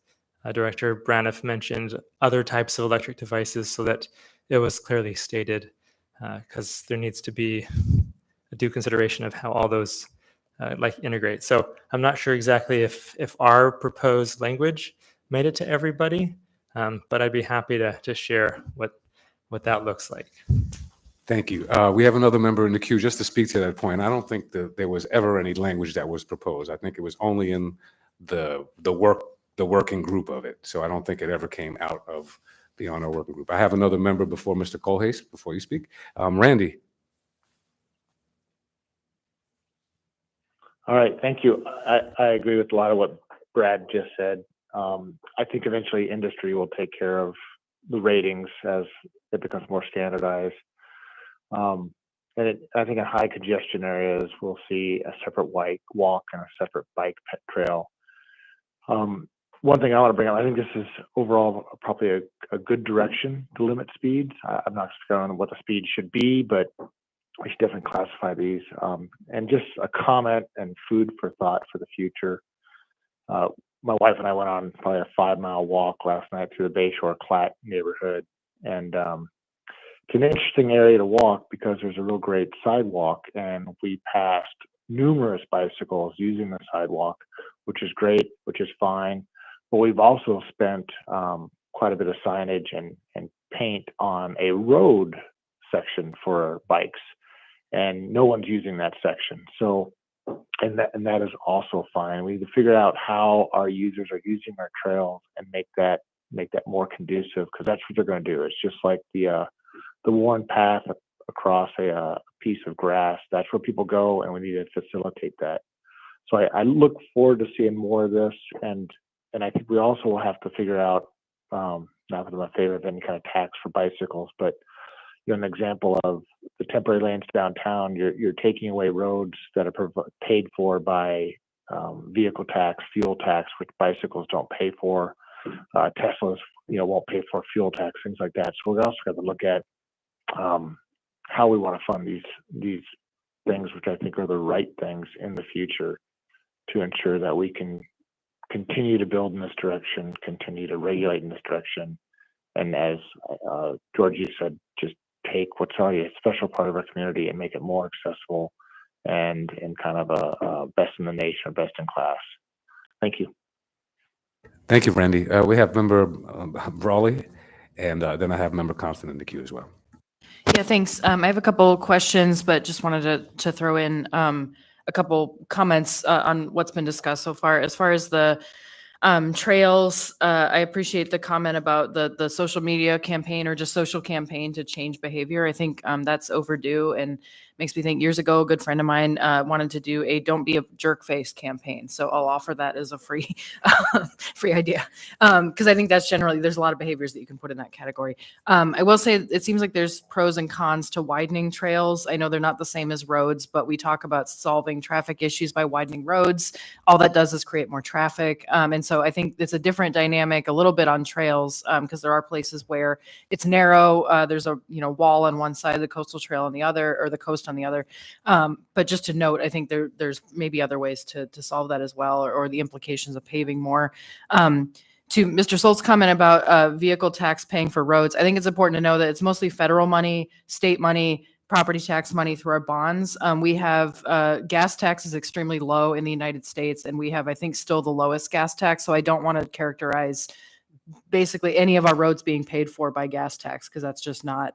Director Braniff mentioned, other types of electric devices so that it was clearly stated because there needs to be a due consideration of how all those integrate. So I'm not sure exactly if our proposed language made it to everybody, but I'd be happy to share what that looks like. Thank you. We have another member in the queue just to speak to that point. I don't think that there was ever any language that was proposed. I think it was only in the working group of it. So I don't think it ever came out of the honor working group. I have another member before Mr. Colhase, before you speak. Randy. All right, thank you. I agree with a lot of what Brad just said. I think eventually industry will take care of the ratings as it becomes more standardized. I think in high congestion areas, we'll see a separate walk and a separate bike trail. One thing I want to bring up, I think this is overall probably a good direction to limit speeds. I'm not sure on what the speed should be, but we should definitely classify these. And just a comment and food for thought for the future. My wife and I went on probably a 5-mile walk last night through the Bayshore Clat neighborhood. And it's an interesting area to walk because there's a real great sidewalk, and we passed numerous bicycles using the sidewalk, which is great, which is fine. But we've also spent quite a bit of signage and paint on a road section for bikes, and no one's using that section. So, and that is also fine. We need to figure out how our users are using our trails and make that more conducive, because that's what they're going to do. It's just like the worn path across a piece of grass. That's where people go, and we need to facilitate that. So I look forward to seeing more of this, and I think we also will have to figure out, not that I'm in favor of any kind of tax for bicycles, but an example of the temporary lanes downtown, you're taking away roads that are paid for by vehicle tax, fuel tax, which bicycles don't pay for. Teslas, won't pay for fuel tax, things like that. So we also got to look at how we want to fund these things, which I think are the right things in the future to ensure that we can continue to build in this direction, continue to regulate in this direction, and as George, you said, just take what's already a special part of our community and make it more accessible and kind of a best in the nation or best in class. Thank you. Thank you, Randy. We have member Brawley, and then I have member Constant in the queue as well. Yeah, thanks. I have a couple questions, but just wanted to throw in a couple comments on what's been discussed so far. As far as the trails, I appreciate the comment about the social media campaign or just social campaign to change behavior. I think that's overdue, and makes me think years ago, a good friend of mine wanted to do a "Don't Be a Jerk Face" campaign. So I'll offer that as a free free idea, because I think that's generally, there's a lot of behaviors that you can put in that category. I will say it seems like there's pros and cons to widening trails. I know they're not the same as roads, but we talk about solving traffic issues by widening roads. All that does is create more traffic. And so I think it's a different dynamic a little bit on trails, because there are places where it's narrow. There's a wall on one side, the coastal trail on the other, or the coast on the other. But just to note, I think there's maybe other ways to solve that as well, or the implications of paving more. To Mr. Solt's comment about vehicle tax paying for roads, I think it's important to know that it's mostly federal money, state money, property tax money through our bonds. We have gas tax is extremely low in the United States, and we have, I think, still the lowest gas tax. So I don't want to characterize basically any of our roads being paid for by gas tax, because that's just not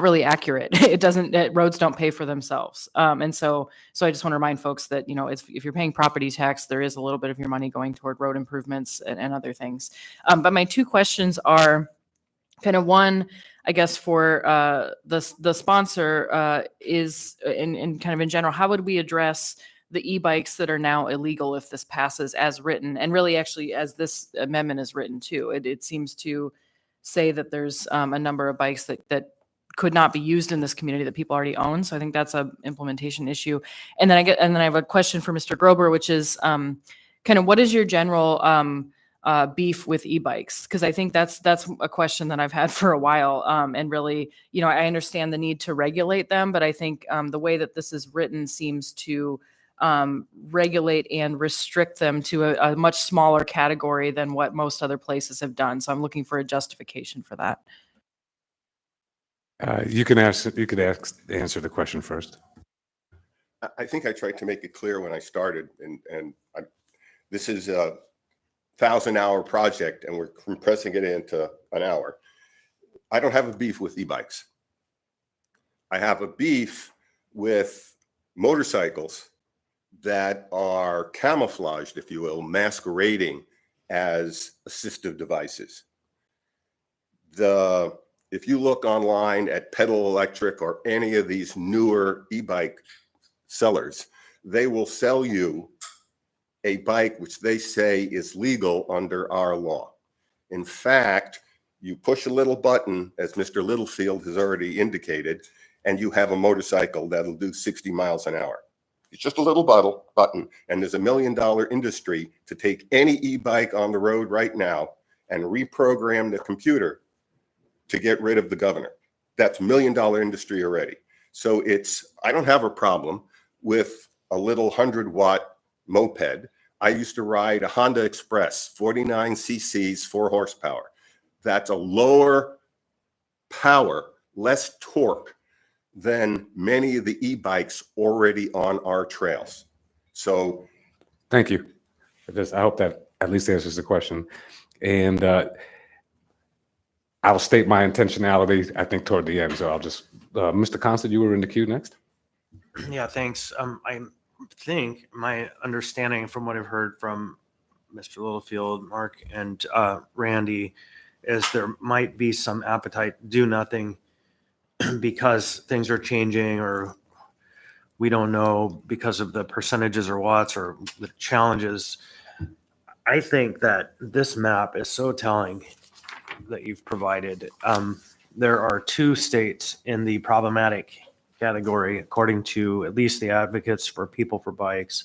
really accurate. It doesn't, roads don't pay for themselves. And so I just want to remind folks that, if you're paying property tax, there is a little bit of your money going toward road improvements and other things. But my two questions are kind of one, I guess, for the sponsor is in kind of in general, how would we address the e-bikes that are now illegal if this passes as written, and really actually as this amendment is written too? It seems to say that there's a number of bikes that could not be used in this community that people already own. So I think that's a implementation issue. And then I have a question for Mr. Grober, which is kind of what is your general beef with e-bikes? Because I think that's a question that I've had for a while. And really, I understand the need to regulate them, but I think the way that this is written seems to regulate and restrict them to a much smaller category than what most other places have done. So I'm looking for a justification for that. You can answer the question first. I think I tried to make it clear when I started, and this is a 1,000-hour project, and we're compressing it into an hour. I don't have a beef with e-bikes. I have a beef with motorcycles that are camouflaged, if you will, masquerading as assistive devices. If you look online at Pedal Electric or any of these newer e-bike sellers, they will sell you a bike which they say is legal under our law. In fact, you push a little button, as Mr. Littlefield has already indicated, and you have a motorcycle that'll do 60 miles an hour. It's just a little button, and there's $1 million industry to take any e-bike on the road right now and reprogram the computer to get rid of the governor. That's $1 million industry already. So I don't have a problem with a little 100-watt moped. I used to ride a Honda Express, 49 cc's, 4 horsepower. That's a lower power, less torque than many of the e-bikes already on our trails. So thank you. I hope that at least answers the question. And I'll state my intentionality, I think, toward the end. So I'll just, Mr. Constant, you were in the queue next. Yeah, thanks. I think my understanding from what I've heard from Mr. Littlefield, Mark, and Randy is there might be some appetite to do nothing because things are changing, or we don't know because of the percentages or watts or the challenges. I think that this map is so telling that you've provided. There are 2 states in the problematic category, according to at least the advocates for People for Bikes.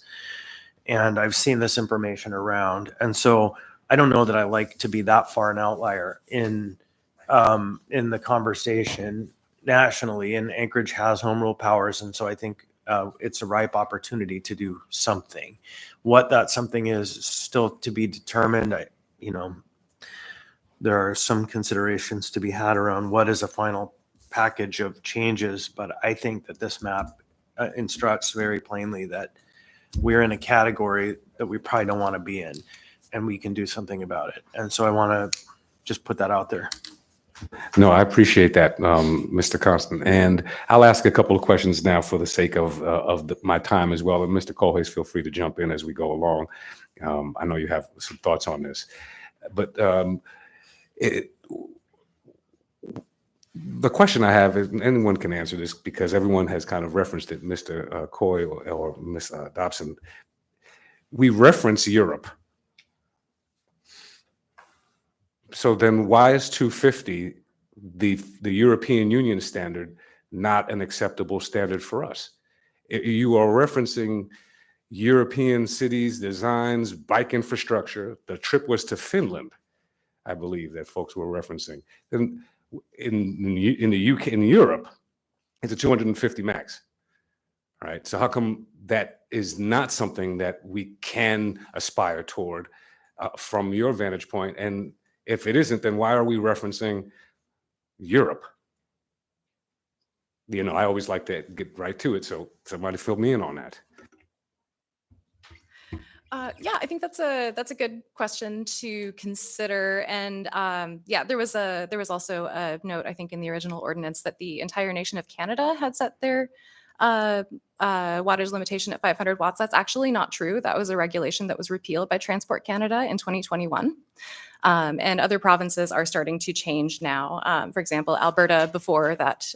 And I've seen this information around. And so I don't know that I like to be that far an outlier in the conversation nationally. And Anchorage has home rule powers. And so I think it's a ripe opportunity to do something. What that something is still to be determined. There are some considerations to be had around what is a final package of changes, but I think that this map instructs very plainly that we're in a category that we probably don't want to be in, and we can do something about it. And so I want to just put that out there. No, I appreciate that, Mr. Constant. And I'll ask a couple of questions now for the sake of my time as well. And Mr. Colhase, feel free to jump in as we go along. I know you have some thoughts on this, but the question I have is, and anyone can answer this because everyone has kind of referenced it, Mr. Coy or Ms. Dobson. We reference Europe. So then why is 250, the European Union standard, not an acceptable standard for us? You are referencing European cities, designs, bike infrastructure. The trip was to Finland, I believe, that folks were referencing. And in the UK, in Europe, it's a 250 max. All right. So how come that is not something that we can aspire toward from your vantage point? And if it isn't, then why are we referencing Europe? You know, I always like to get right to it. So somebody fill me in on that. Yeah, I think that's a good question to consider. And yeah, there was also a note, I think, in the original ordinance that the entire nation of Canada had set their wattage limitation at 500 watts. That's actually not true. That was a regulation that was repealed by Transport Canada in 2021. And other provinces are starting to change now. For example, Alberta, before that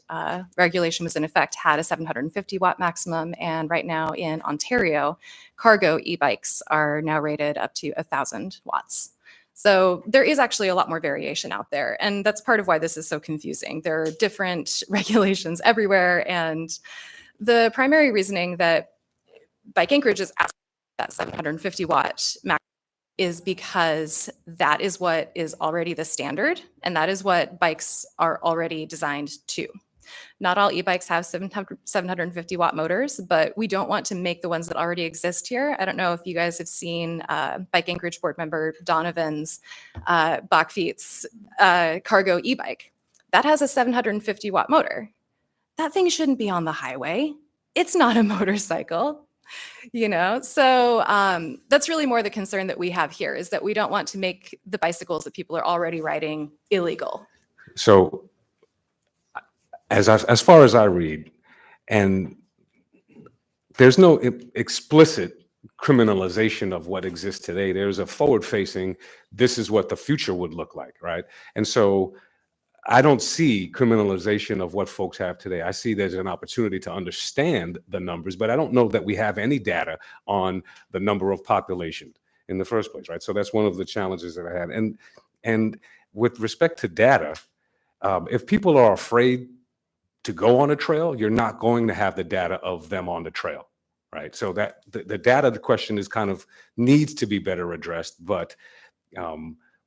regulation was in effect, had a 750 watt maximum. And right now in Ontario, cargo e-bikes are now rated up to 1,000 watts. So there is actually a lot more variation out there. And that's part of why this is so confusing. There are different regulations everywhere. And the primary reasoning that Bike Anchorage is asking that 750 watt max is because that is what is already the standard, and that is what bikes are already designed to. Not all e-bikes have 750 watt motors, but we don't want to make the ones that already exist here. I don't know if you guys have seen Bike Anchorage board member Donovan's Bachfeet's cargo e-bike. That has a 750 watt motor. That thing shouldn't be on the highway. It's not a motorcycle. You know, so that's really more the concern that we have here, is that we don't want to make the bicycles that people are already riding illegal. So as far as I read, and there's no explicit criminalization of what exists today. There's a forward-facing, this is what the future would look like, right? And so I don't see criminalization of what folks have today. I see there's an opportunity to understand the numbers, but I don't know that we have any data on the number of population in the first place, right? So that's one of the challenges that I had. And with respect to data, if people are afraid to go on a trail, you're not going to have the data of them on the trail, right? So that the data, the question is kind of needs to be better addressed, but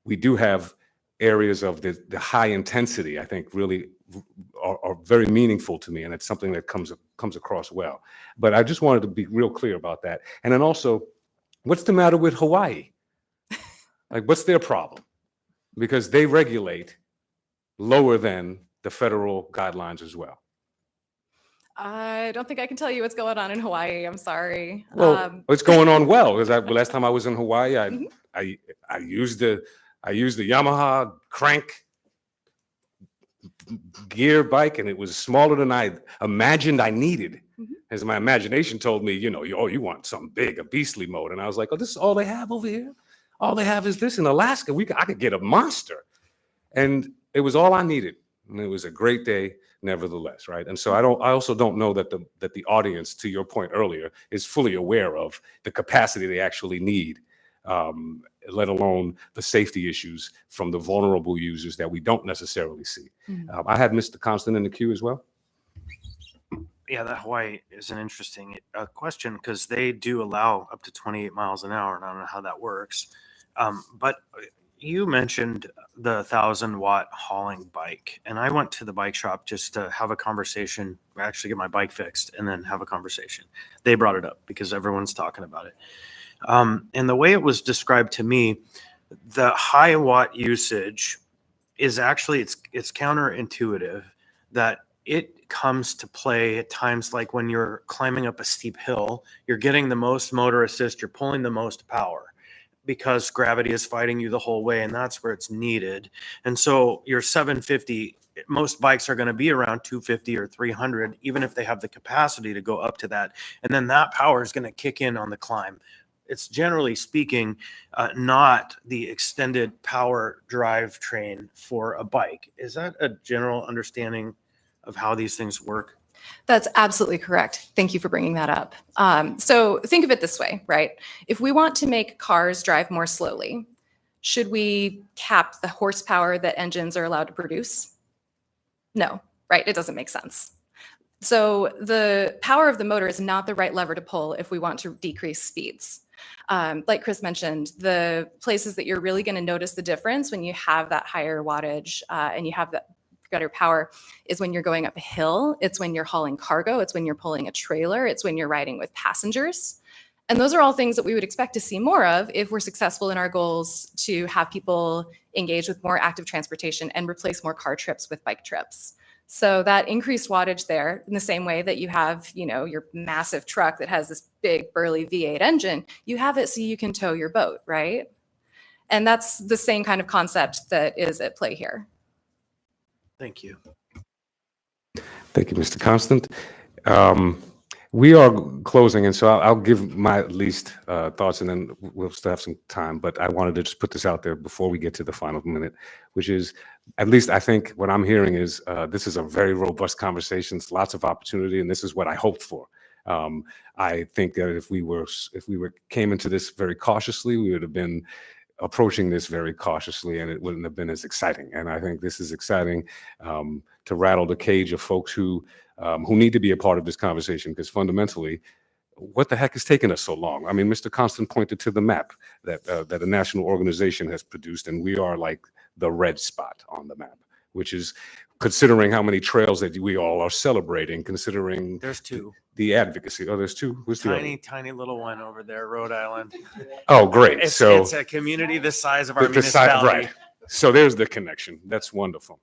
we do have areas of the high intensity, I think, really are very meaningful to me, and it's something that comes across well. But I just wanted to be real clear about that. And then also, what's the matter with Hawaii? Like, what's their problem? Because they regulate lower than the federal guidelines as well. I don't think I can tell you what's going on in Hawaii. I'm sorry. Well, what's going on well? Because last time I was in Hawaii, I used the Yamaha crank gear bike, and it was smaller than I imagined I needed. As my imagination told me, you want something big, a beastly mode. And I was like, oh, this is all they have over here? All they have is this. In Alaska, I could get a monster. And it was all I needed. And it was a great day, nevertheless, right? And so I also don't know that the audience, to your point earlier, is fully aware of the capacity they actually need. Let alone the safety issues from the vulnerable users that we don't necessarily see. I had Mr. Constant in the queue as well. Yeah, that Hawaii is an interesting question, because they do allow up to 28 miles an hour, and I don't know how that works. But you mentioned the 1,000 watt hauling bike, and I went to the bike shop just to have a conversation, actually get my bike fixed, and then have a conversation. They brought it up because everyone's talking about it. And the way it was described to me, the high watt usage is actually, it's counterintuitive that it comes to play at times like when you're climbing up a steep hill, you're getting the most motor assist, you're pulling the most power because gravity is fighting you the whole way, and that's where it's needed. And so your 750, most bikes are going to be around 250 or 300, even if they have the capacity to go up to that. And then that power is going to kick in on the climb. it's generally speaking not the extended power drivetrain for a bike. Is that a general understanding of how these things work? That's absolutely correct. Thank you for bringing that up. So think of it this way, right? If we want to make cars drive more slowly, should we cap the horsepower that engines are allowed to produce? No, right? It doesn't make sense. So the power of the motor is not the right lever to pull if we want to decrease speeds. Like Chris mentioned, the places that you're really going to notice the difference when you have that higher wattage and you have that better power is when you're going up a hill. It's when you're hauling cargo. It's when you're pulling a trailer. It's when you're riding with passengers. And those are all things that we would expect to see more of if we're successful in our goals to have people engage with more active transportation and replace more car trips with bike trips. So that increased wattage there, in the same way that you have, you know, your massive truck that has this big burly V8 engine, you have it so you can tow your boat, right? And that's the same kind of concept that is at play here. Thank you. Thank you, Mr. Constant. We are closing, and so I'll give my at least thoughts, and then we'll still have some time. But I wanted to just put this out there before we get to the final minute, which is, at least I think what I'm hearing is this is a very robust conversation, lots of opportunity, and this is what I hoped for. I think that if we came into this very cautiously, we would have been approaching this very cautiously, and it wouldn't have been as exciting. And I think this is exciting to rattle the cage of folks who need to be a part of this conversation, because fundamentally, what the heck has taken us so long? I mean, Mr. Constant pointed to the map that a national organization has produced, and we are like the red spot on the map, which is, considering how many trails that we all are celebrating, considering There's two. the advocacy. Oh, there's two? Who's the other? Tiny little one over there, Rhode Island. Oh, great. It's a community the size of our the side, municipality. right. So there's the connection. That's wonderful.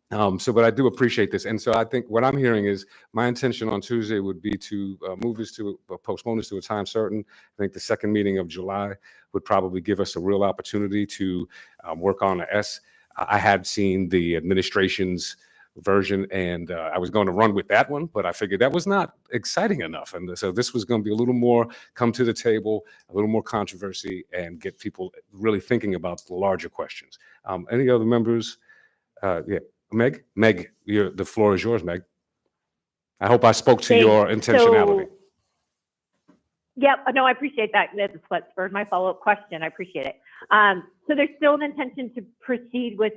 But I do appreciate this. And so I think what I'm hearing is my intention on Tuesday would be to postpone this to a time certain. I think the second meeting of July would probably give us a real opportunity to work on a S. I had seen the administration's version, and I was going to run with that one, but I figured that was not exciting enough. And so this was going to be a little more come to the table, a little more controversy, and get people really thinking about the larger questions. Any other members? Yeah. Meg, the floor is yours, Meg. I hope I spoke to your intentionality. Yep, no, I appreciate that. That's what spurred my follow-up question. I appreciate it. So there's still an intention to proceed with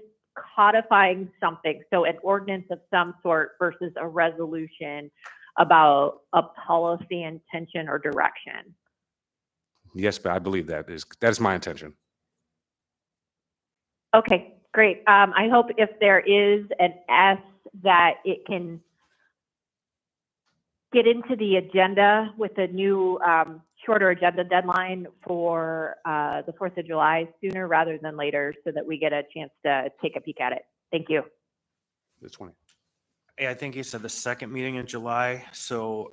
codifying something, so an ordinance of some sort versus a resolution about a policy intention or direction. Yes, but I believe that is my intention. Okay, great. I hope if there is an S that it can get into the agenda with a new shorter agenda deadline for the 4th of July sooner rather than later, so that we get a chance to take a peek at it. Thank you. The 20th. Yeah, I think he said the second meeting in July. So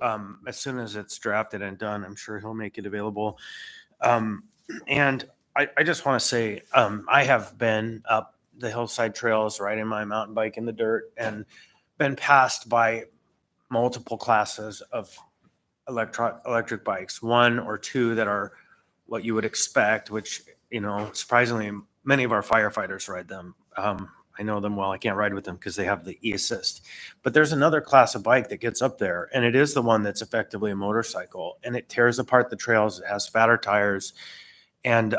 as soon as it's drafted and done, I'm sure he'll make it available. And I just want to say, I have been up the hillside trails riding my mountain bike in the dirt and been passed by multiple classes of electric bikes, one or two that are what you would expect, which, you know, surprisingly, many of our firefighters ride them. I know them well. I can't ride with them because they have the e-assist. But there's another class of bike that gets up there, and it is the one that's effectively a motorcycle, and it tears apart the trails. It has fatter tires, and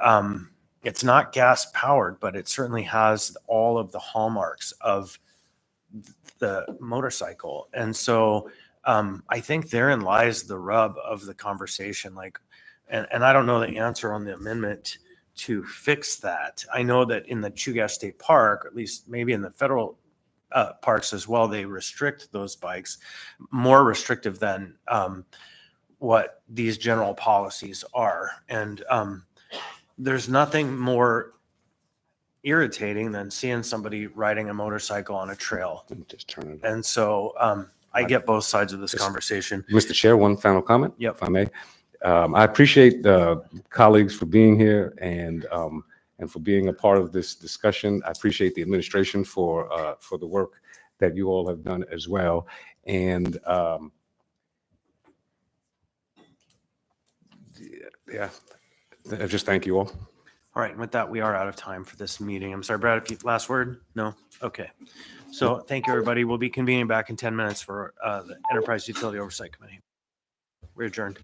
it's not gas powered, but it certainly has all of the hallmarks of the motorcycle. And so I think therein lies the rub of the conversation. Like, and I don't know the answer on the amendment to fix that. I know that in the Chugach State Park, at least maybe in the federal parks as well, they restrict those bikes, more restrictive than what these general policies are. And there's nothing more irritating than seeing somebody riding a motorcycle on a trail. Just turn it. And so I get both sides of this conversation. Mr. Chair, one final comment, Yep. if I may. I appreciate colleagues for being here and for being a part of this discussion. I appreciate the administration for the work that you all have done as well. And yeah, Just thank you all. All right, and with that, we are out of time for this meeting. I'm sorry, Brad, if you, last word? No? Okay. So thank you, everybody. We'll be convening back in 10 minutes for the Enterprise Utility Oversight Committee. We're adjourned.